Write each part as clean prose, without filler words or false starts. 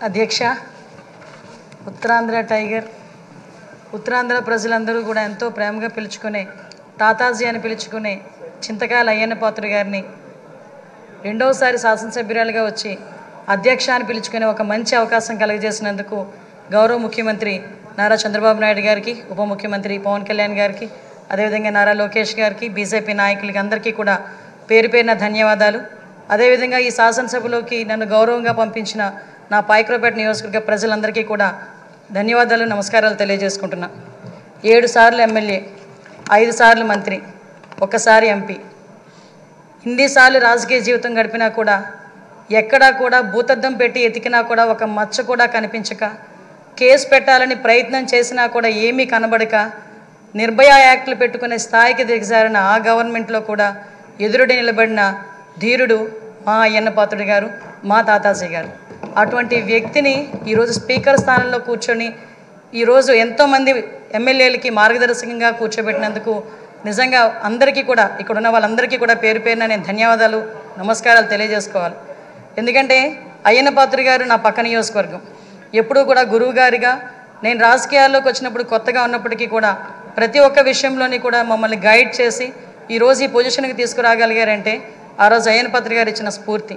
అధ్యక్ష, ఉత్తరాంధ్ర టైగర్, ఉత్తరాంధ్ర ప్రజలందరూ కూడా ఎంతో ప్రేమగా పిలుచుకునే తాతాజీ అని పిలుచుకునే చింతకాయల అయ్యన్న పాత్రుడు గారిని రెండవసారి శాసనసభ్యురాలుగా వచ్చి అధ్యక్ష అని పిలుచుకునే ఒక మంచి అవకాశం కలుగజేసినందుకు గౌరవ ముఖ్యమంత్రి నారా చంద్రబాబు నాయుడు గారికి, ఉప ముఖ్యమంత్రి పవన్ కళ్యాణ్ గారికి, అదేవిధంగా నారా లోకేష్ గారికి, బీజేపీ నాయకులకి అందరికీ కూడా పేరు పేరున ధన్యవాదాలు. అదేవిధంగా ఈ శాసనసభలోకి నన్ను గౌరవంగా పంపించిన నా పాయకరావుపేట నియోజకవర్గ ప్రజలందరికీ కూడా ధన్యవాదాలు, నమస్కారాలు తెలియజేసుకుంటున్నా. 7 సార్లు ఎమ్మెల్యే, 5 సార్లు మంత్రి, 1 సారి ఎంపీ, ఇన్నిసార్లు రాజకీయ జీవితం గడిపినా కూడా ఎక్కడా కూడా భూతద్దం పెట్టి ఎతికినా కూడా ఒక మచ్చ కూడా కనిపించక, కేసు పెట్టాలని ప్రయత్నం చేసినా కూడా ఏమీ కనబడక, నిర్భయ యాక్ట్లు పెట్టుకునే స్థాయికి దిగజారిన ఆ గవర్నమెంట్లో కూడా ఎదురుడి నిలబడిన ధీరుడు మా అయ్యన్న పాత్రుడు గారు, మా తాతాజీ గారు. అటువంటి వ్యక్తిని ఈరోజు స్పీకర్ స్థానంలో కూర్చొని ఈరోజు ఎంతోమంది ఎమ్మెల్యేలకి మార్గదర్శకంగా కూర్చోబెట్టినందుకు నిజంగా అందరికీ కూడా, ఇక్కడ ఉన్న వాళ్ళందరికీ కూడా పేరు పేరున నేను ధన్యవాదాలు, నమస్కారాలు తెలియజేసుకోవాలి. ఎందుకంటే అయ్యన్న పాత్రుడు గారు నా పక్క నియోజకవర్గం. ఎప్పుడూ కూడా గురువు గారిగా నేను రాజకీయాల్లోకి వచ్చినప్పుడు కొత్తగా ఉన్నప్పటికీ కూడా ప్రతి ఒక్క విషయంలోని కూడా మమ్మల్ని గైడ్ చేసి ఈరోజు ఈ పొజిషన్కి తీసుకురాగలిగారంటే ఆ రోజు అయ్యన్న పాత్రుడు గారు ఇచ్చిన స్ఫూర్తి.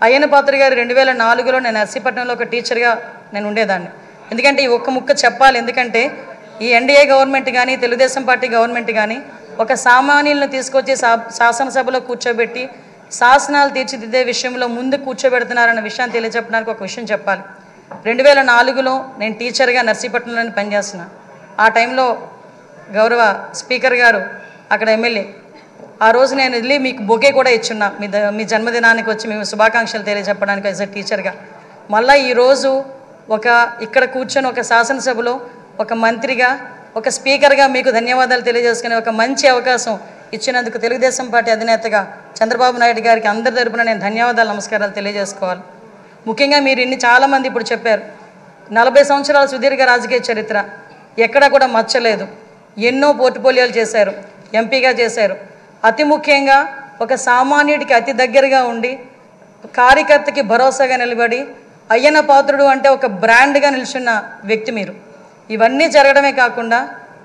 అయ్యన్న పాత్రుడు గారు 2004లో నేను నర్సీపట్నంలో ఒక టీచర్గా నేను ఉండేదాన్ని. ఎందుకంటే ఈ ఒక్క ముక్క చెప్పాలి, ఎందుకంటే ఈ ఎన్డీఏ గవర్నమెంట్ కానీ తెలుగుదేశం పార్టీ గవర్నమెంట్ కానీ ఒక సామాన్యులను తీసుకొచ్చి శాసనసభలో కూర్చోబెట్టి శాసనాలు తీర్చిదిద్దే విషయంలో ముందు కూర్చోబెడుతున్నారన్న విషయాన్ని తెలియజెప్పడానికి ఒక విషయం చెప్పాలి. 2004లో నేను టీచర్గా నర్సీపట్నంలో పనిచేస్తున్నా. ఆ టైంలో గౌరవ స్పీకర్ గారు అక్కడ ఎమ్మెల్యే. ఆ రోజు నేను వెళ్ళి మీకు బొకే కూడా ఇచ్చున్నా, మీ జన్మదినానికి వచ్చి మేము శుభాకాంక్షలు తెలియజెప్పడానికి యాజ్ ఎ టీచర్గా. మళ్ళీ ఈరోజు ఇక్కడ కూర్చొని ఒక శాసనసభలో ఒక మంత్రిగా, ఒక స్పీకర్గా మీకు ధన్యవాదాలు తెలియజేసుకునే ఒక మంచి అవకాశం ఇచ్చినందుకు తెలుగుదేశం పార్టీ అధినేతగా చంద్రబాబు నాయుడు గారికి అందరి తరపున నేను ధన్యవాదాలు, నమస్కారాలు తెలియజేసుకోవాలి. ముఖ్యంగా మీరు చాలామంది ఇప్పుడు చెప్పారు, 40 సంవత్సరాల సుదీర్ఘ రాజకీయ చరిత్ర, ఎక్కడా కూడా మచ్చలేదు, ఎన్నో పోర్ట్ఫోలియోలు చేశారు, ఎంపీగా చేశారు. అతి ముఖ్యంగా ఒక సామాన్యుడికి అతి దగ్గరగా ఉండి కార్యకర్తకి భరోసాగా నిలబడి అయ్యన్న పాత్రుడు అంటే ఒక బ్రాండ్గా నిల్చున్న వ్యక్తి మీరు. ఇవన్నీ జరగడమే కాకుండా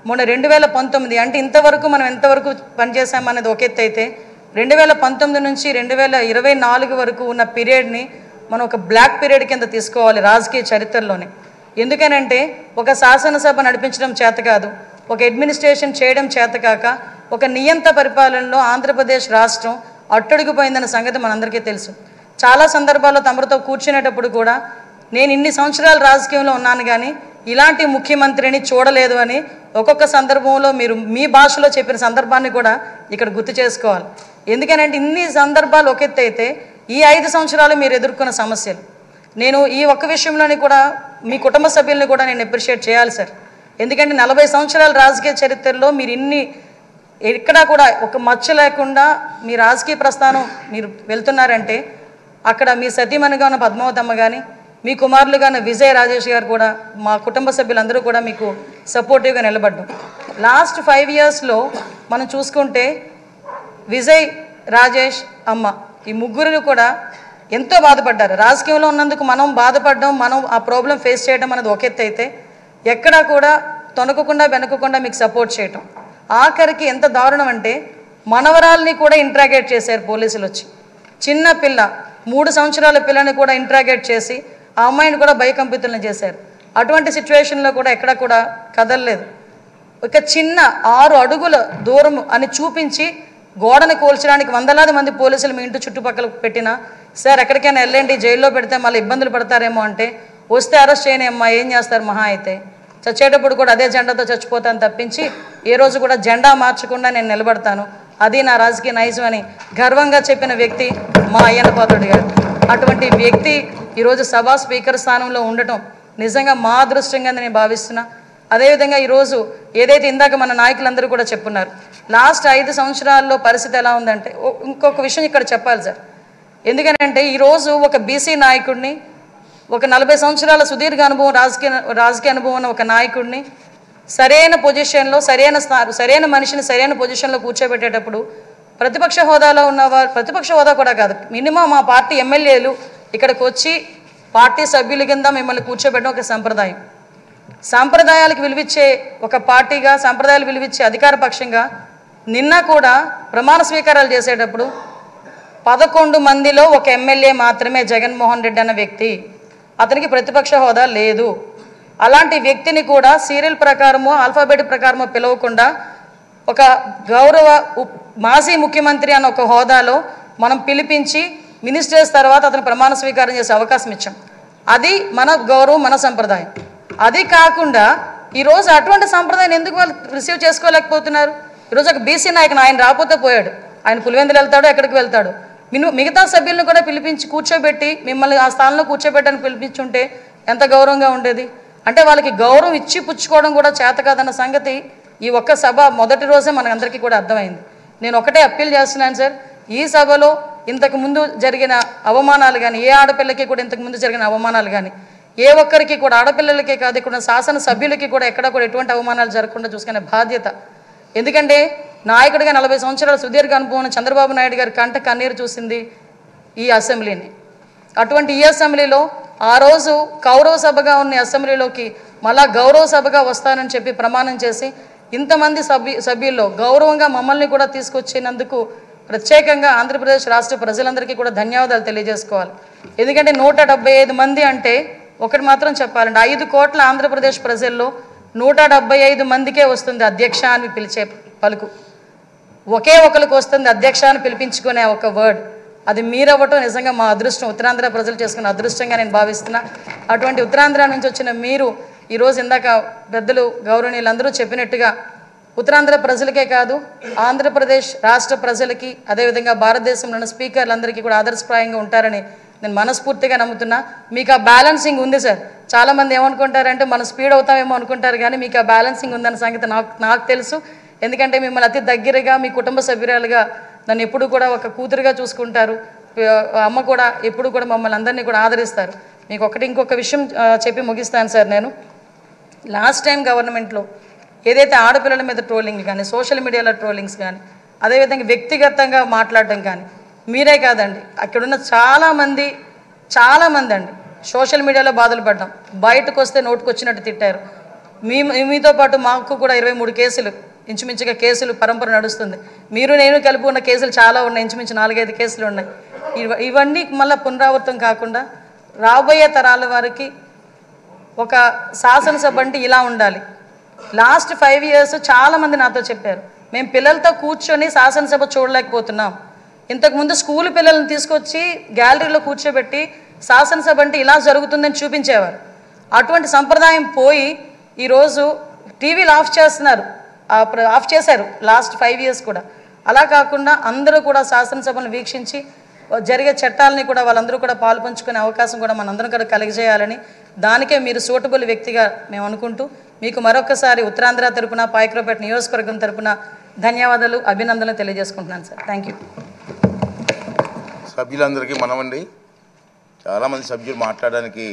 మొన్న 2019 అంటే ఇంతవరకు మనం ఎంతవరకు పనిచేసామనేది ఒక ఎత్తు అయితే 2019 నుంచి 2024 వరకు ఉన్న పీరియడ్ని మనం ఒక బ్లాక్ పీరియడ్ కింద తీసుకోవాలి రాజకీయ చరిత్రలోనే. ఎందుకనంటే ఒక శాసనసభ నడిపించడం చేత కాదు, ఒక అడ్మినిస్ట్రేషన్ చేయడం చేత కాక ఒక నియంత పరిపాలనలో ఆంధ్రప్రదేశ్ రాష్ట్రం అట్టడుగుపోయిందన్న సంగతి మనందరికీ తెలుసు. చాలా సందర్భాల్లో తమరితో కూర్చునేటప్పుడు కూడా నేను ఇన్ని సంవత్సరాలు రాజకీయంలో ఉన్నాను కానీ ఇలాంటి ముఖ్యమంత్రిని చూడలేదు అని ఒక్కొక్క సందర్భంలో మీరు మీ భాషలో చెప్పిన సందర్భాన్ని కూడా ఇక్కడ గుర్తు చేసుకోవాలి. ఎందుకనంటే ఇన్ని సందర్భాలు ఒక ఎత్తు అయితే ఈ 5 సంవత్సరాలు మీరు ఎదుర్కొన్న సమస్యలు, నేను ఈ ఒక్క విషయంలోని కూడా మీ కుటుంబ సభ్యుల్ని కూడా నేను అప్రిషియేట్ చేయాలి సార్. ఎందుకంటే 40 సంవత్సరాల రాజకీయ చరిత్రలో మీరు ఎక్కడా కూడా ఒక మచ్చ లేకుండా మీ రాజకీయ ప్రస్థానం మీరు వెళ్తున్నారంటే అక్కడ మీ సతీమణిగా ఉన్న పద్మావతమ్మ కానీ, మీ కుమారులుగా ఉన్న విజయ్ రాజేష్ గారు కూడా, మా కుటుంబ సభ్యులందరూ కూడా మీకు సపోర్టివ్గా నిలబడ్డాం. లాస్ట్ 5 ఇయర్స్లో మనం చూసుకుంటే విజయ్, రాజేష్, అమ్మ ఈ ముగ్గురు కూడా ఎంతో బాధపడ్డారు. రాజకీయంలో ఉన్నందుకు మనం బాధపడడం, మనం ఆ ప్రాబ్లం ఫేస్ చేయడం అనేది ఒక ఎత్తు అయితే ఎక్కడా కూడా తొనకకుండా వెనకకుండా మీకు సపోర్ట్ చేయటం. ఆఖరికి ఎంత దారుణం అంటే మనవరాల్ని కూడా ఇంట్రాగేట్ చేశారు పోలీసులు వచ్చి. చిన్న పిల్ల 3 సంవత్సరాల పిల్లని కూడా ఇంట్రాగేట్ చేసి ఆ అమ్మాయిని కూడా భయకంపితులను చేశారు. అటువంటి సిచ్యువేషన్లో కూడా ఎక్కడ కూడా కదలలేదు. ఒక చిన్న 6 అడుగుల దూరం అని చూపించి గోడను కూల్చడానికి వందలాది మంది పోలీసులు మీ ఇంటి చుట్టుపక్కల పెట్టినా సార్ ఎక్కడికైనా వెళ్ళండి, జైల్లో పెడితే మళ్ళీ ఇబ్బందులు పడతారేమో అంటే వస్తే అరెస్ట్ చేయని అమ్మా ఏం చేస్తారు, మహా అయితే చచ్చేటప్పుడు కూడా అదే జెండాతో చచ్చిపోతాను తప్పించి ఏ రోజు కూడా జెండా మార్చకుండా నేను నిలబడతాను, అది నా రాజకీయ నైజం అని గర్వంగా చెప్పిన వ్యక్తి మా అయ్యన్న పాత్రుడు గారు. అటువంటి వ్యక్తి ఈరోజు సభా స్పీకర్ స్థానంలో ఉండటం నిజంగా మా అదృష్టంగా నేను భావిస్తున్నా. అదేవిధంగా ఈరోజు ఏదైతే ఇందాక మన నాయకులందరూ కూడా చెప్పున్నారు, లాస్ట్ 5 సంవత్సరాల్లో పరిస్థితి ఎలా ఉందంటే ఇంకొక విషయం ఇక్కడ చెప్పాలి సార్. ఎందుకంటే ఈరోజు ఒక బీసీ నాయకుడిని, ఒక 40 సంవత్సరాల సుదీర్ఘ అనుభవం రాజకీయ అనుభవం ఉన్న ఒక నాయకుడిని సరైన పొజిషన్లో సరైన మనిషిని సరైన పొజిషన్లో కూర్చోబెట్టేటప్పుడు ప్రతిపక్ష హోదాలో ఉన్నవారు, ప్రతిపక్ష హోదా కూడా కాదు, మినిమం మా పార్టీ ఎమ్మెల్యేలు ఇక్కడికి వచ్చి పార్టీ సభ్యుల కింద మిమ్మల్ని కూర్చోబెట్టడం ఒక సంప్రదాయం. సాంప్రదాయాలకు విలువిచ్చే ఒక పార్టీగా, సాంప్రదాయాలు విలువిచ్చే అధికార పక్షంగా నిన్న కూడా ప్రమాణ స్వీకారాలు చేసేటప్పుడు 11 మందిలో ఒక ఎమ్మెల్యే మాత్రమే జగన్మోహన్ రెడ్డి అన్న వ్యక్తి, అతనికి ప్రతిపక్ష హోదా లేదు. అలాంటి వ్యక్తిని కూడా సీరియల్ ప్రకారమో ఆల్ఫాబెట్ ప్రకారమో పిలవకుండా ఒక గౌరవ మాజీ ముఖ్యమంత్రి అన్న ఒక హోదాలో మనం పిలిపించి మినిస్టర్స్ తర్వాత అతను ప్రమాణ స్వీకారం చేసే అవకాశం ఇచ్చాం. అది మన గౌరవం, మన సంప్రదాయం. అది కాకుండా ఈరోజు అటువంటి సంప్రదాయం ఎందుకు వాళ్ళు రిసీవ్ చేసుకోలేకపోతున్నారు? ఈరోజు ఒక బీసీ నాయకుని, ఆయన రాకపోతే పోయాడు, ఆయన పులివెందులు వెళ్తాడు, ఎక్కడికి వెళ్తాడు. మిగతా సభ్యులను కూడా పిలిపించి కూర్చోబెట్టి మిమ్మల్ని ఆ స్థానంలో కూర్చోబెట్టని పిలిపించుంటే ఎంత గౌరవంగా ఉండేది. అంటే వాళ్ళకి గౌరవం ఇచ్చి పుచ్చుకోవడం కూడా చేత కాదన్న సంగతి ఈ ఒక్క సభ మొదటి రోజే మనందరికీ కూడా అర్థమైంది. నేను ఒకటే అప్పీల్ చేస్తున్నాను సార్, ఈ సభలో ఇంతకుముందు జరిగిన అవమానాలు కానీ, ఏ ఆడపిల్లకి కూడా ఇంతకుముందు జరిగిన అవమానాలు కానీ, ఏ ఒక్కరికి కూడా, ఆడపిల్లలకే కాదు ఇక్కడ శాసన సభ్యులకి కూడా ఎక్కడ కూడా ఎటువంటి అవమానాలు జరగకుండా చూసుకునే బాధ్యత. ఎందుకంటే నాయకుడిగా 40 సంవత్సరాల సుదీర్ఘ అనుభవం చంద్రబాబు నాయుడు గారి కంట కన్నీరు చూసింది ఈ అసెంబ్లీని. అటువంటి ఈ అసెంబ్లీలో ఆ రోజు కౌరవ సభగా ఉన్న అసెంబ్లీలోకి మళ్ళా గౌరవ సభగా వస్తానని చెప్పి ప్రమాణం చేసి ఇంతమంది సభ్యుల్లో గౌరవంగా మమ్మల్ని కూడా తీసుకొచ్చినందుకు ప్రత్యేకంగా ఆంధ్రప్రదేశ్ రాష్ట్ర ప్రజలందరికీ కూడా ధన్యవాదాలు తెలియజేసుకోవాలి. ఎందుకంటే 175 మంది అంటే ఒకటి మాత్రం చెప్పాలంటే 5 కోట్ల ఆంధ్రప్రదేశ్ ప్రజల్లో 175 మందికే వస్తుంది అధ్యక్ష అని పిలిచే పలుకు. ఒకే ఒకరికి వస్తుంది అధ్యక్ష అని పిలిపించుకునే ఒక వర్డ్. అది మీరవ్వటం నిజంగా మా అదృష్టం, ఉత్తరాంధ్ర ప్రజలు చేసుకున్న అదృష్టంగా నేను భావిస్తున్నా. అటువంటి ఉత్తరాంధ్ర నుంచి వచ్చిన మీరు ఈరోజు ఇందాక పెద్దలు గౌరవనీయులందరూ చెప్పినట్టుగా ఉత్తరాంధ్ర ప్రజలకే కాదు ఆంధ్రప్రదేశ్ రాష్ట్ర ప్రజలకి, అదేవిధంగా భారతదేశంలోని స్పీకర్లందరికీ కూడా ఆదర్శప్రాయంగా ఉంటారని నేను మనస్ఫూర్తిగా నమ్ముతున్నా. మీకు ఆ బ్యాలెన్సింగ్ ఉంది సార్. చాలామంది ఏమనుకుంటారంటే మనం స్పీడ్ అవుతామేమో అనుకుంటారు, కానీ మీకు ఆ బ్యాలెన్సింగ్ ఉందన్న సంగతి నాకు తెలుసు. ఎందుకంటే మిమ్మల్ని అతి దగ్గరగా, మీ కుటుంబ సభ్యురాలుగా నన్ను ఎప్పుడు కూడా ఒక కూతురుగా చూసుకుంటారు. అమ్మ కూడా ఎప్పుడు కూడా మమ్మల్ని అందరినీ కూడా ఆదరిస్తారు. మీకు ఇంకొక విషయం చెప్పి ముగిస్తాను సార్. నేను లాస్ట్ టైం గవర్నమెంట్లో ఏదైతే ఆడపిల్లల మీద ట్రోలింగ్ కానీ, సోషల్ మీడియాలో ట్రోలింగ్స్ కానీ, అదేవిధంగా వ్యక్తిగతంగా మాట్లాడటం కానీ, మీరే కాదండి అక్కడున్న చాలామంది అండి సోషల్ మీడియాలో బాధలు పడ్డాం. బయటకు వస్తే నోటుకొచ్చినట్టు తిట్టారు. మీతో పాటు మాకు కూడా 23 కేసులు ఇంచుమించుగా కేసులు పరంపర నడుస్తుంది. మీరు నేను కలిపి ఉన్న కేసులు చాలా ఉన్నాయి, ఇంచుమించు 4-5 కేసులు ఉన్నాయి. ఇవన్నీ మళ్ళీ పునరావృతం కాకుండా రాబోయే తరాల వారికి ఒక శాసనసభ అంటే ఇలా ఉండాలి. లాస్ట్ 5 years చాలామంది నాతో చెప్పారు, మేము పిల్లలతో కూర్చొని శాసనసభ చూడలేకపోతున్నాం. ఇంతకుముందు స్కూల్ పిల్లల్ని తీసుకొచ్చి గ్యాలరీలో కూర్చోబెట్టి శాసనసభ అంటే ఇలా జరుగుతుందని చూపించేవారు. అటువంటి సంప్రదాయం పోయి ఈరోజు టీవీలు ఆఫ్ చేశారు లాస్ట్ 5 years కూడా. అలా కాకుండా అందరూ కూడా శాసనసభను వీక్షించి జరిగే చట్టాలని కూడా వాళ్ళందరూ కూడా పాలు పంచుకునే అవకాశం కూడా మనందరం కూడా కలిగజేయాలని, దానికే మీరు సూటబుల్ వ్యక్తిగా మేము అనుకుంటూ మీకు మరొకసారి ఉత్తరాంధ్ర తరపున, పాయకరావుపేట నియోజకవర్గం తరపున ధన్యవాదాలు, అభినందనలు తెలియజేసుకుంటున్నాను సార్. Thank you. సభ్యులందరికీ మనమండి, చాలామంది సభ్యులు మాట్లాడడానికి